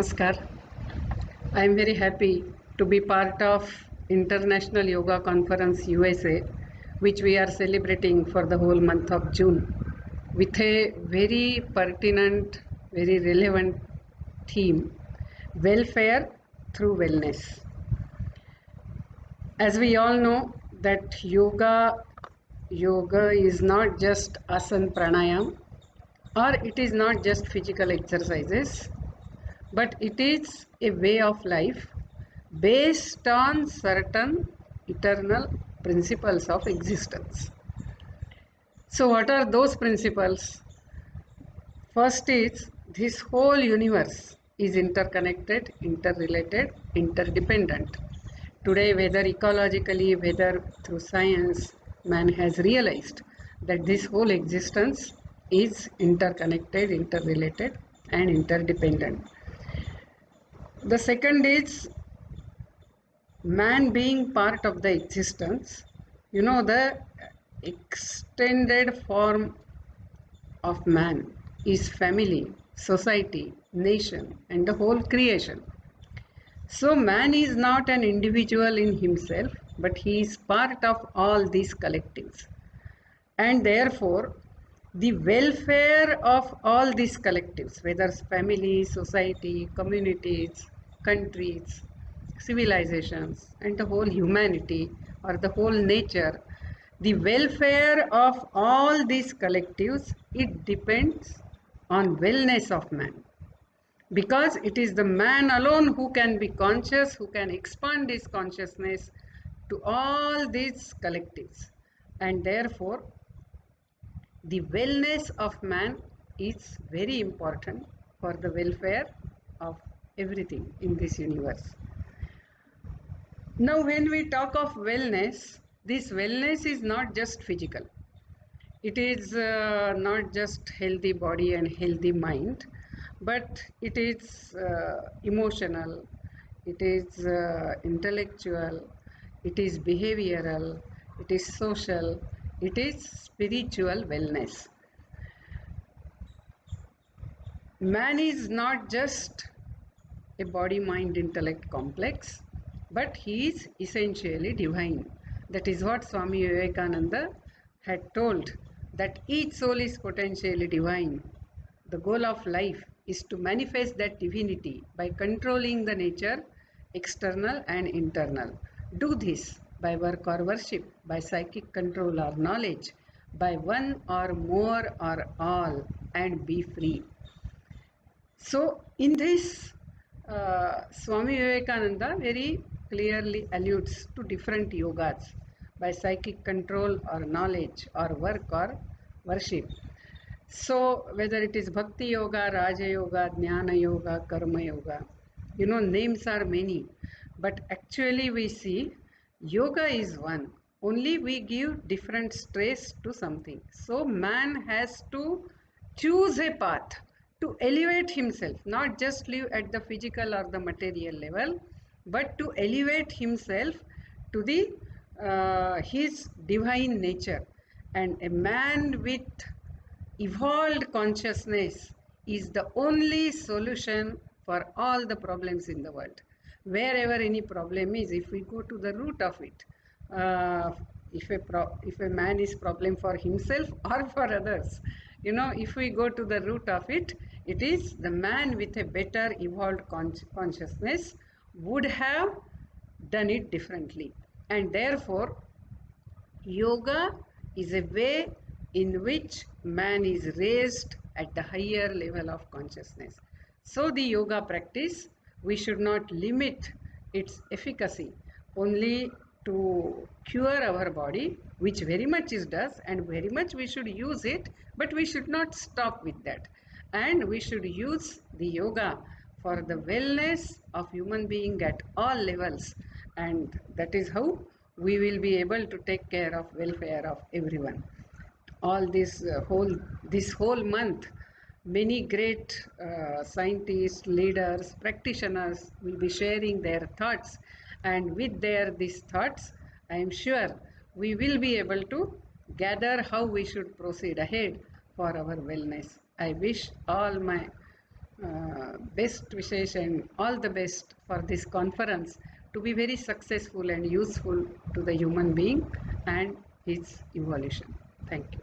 Namaskar. I am very happy to be part of International Yoga Conference USA, which we are celebrating for the whole month of June with a very pertinent, very relevant theme, welfare through wellness. As we all know that yoga is not just asana pranayam, or it is not just physical exercises, but it is a way of life based on certain eternal principles of existence. So, what are those principles? First is this whole universe is interconnected, interrelated, interdependent. Today, whether ecologically, whether through science, man has realized that this whole existence is interconnected, interrelated, and interdependent. The second is man being part of the existence. The extended form of man is family, society, nation, and the whole creation. So, man is not an individual in himself, but he is part of all these collectives. And therefore, the welfare of all these collectives, whether it's family, society, communities, countries, civilizations, and the whole humanity or the whole nature, the welfare of all these collectives, it depends on wellness of man, because it is the man alone who can be conscious, who can expand his consciousness to all these collectives. And therefore, the wellness of man is very important for the welfare of everything in this universe. Now, when we talk of wellness, this wellness is not just physical. It is not just healthy body and healthy mind, but it is emotional, it is intellectual, it is behavioral, it is social, it is spiritual wellness. Man is not just a body, mind, intellect complex, but he is essentially divine. That is what Swami Vivekananda had told, that each soul is potentially divine. The goal of life is to manifest that divinity by controlling the nature, external and internal. Do this by work or worship, by psychic control or knowledge, by one or more or all, and be free. So, in this, Swami Vivekananda very clearly alludes to different yogas by psychic control or knowledge or work or worship. So, whether it is Bhakti Yoga, Raja Yoga, Jnana Yoga, Karma Yoga, names are many, but actually we see yoga is one. Only we give different stress to something. So, man has to choose a path to elevate himself, not just live at the physical or the material level, but to elevate himself to the his divine nature. And a man with evolved consciousness is the only solution for all the problems in the world. Wherever any problem is, if we go to the root of it, uh, if a man is problem for himself or for others, if we go to the root of it, it is the man with a better evolved consciousness would have done it differently. And therefore, yoga is a way in which man is raised at the higher level of consciousness. So, the yoga practice, we should not limit its efficacy only to cure our body, which very much it does, and very much we should use it, but we should not stop with that. And we should use the yoga for the wellness of human being at all levels, and that is how we will be able to take care of welfare of everyone. All this whole month, many great scientists, leaders, practitioners will be sharing their thoughts, and with these thoughts, I am sure we will be able to gather how we should proceed ahead for our wellness. I wish all my best wishes and all the best for this conference to be very successful and useful to the human being and his evolution. Thank you.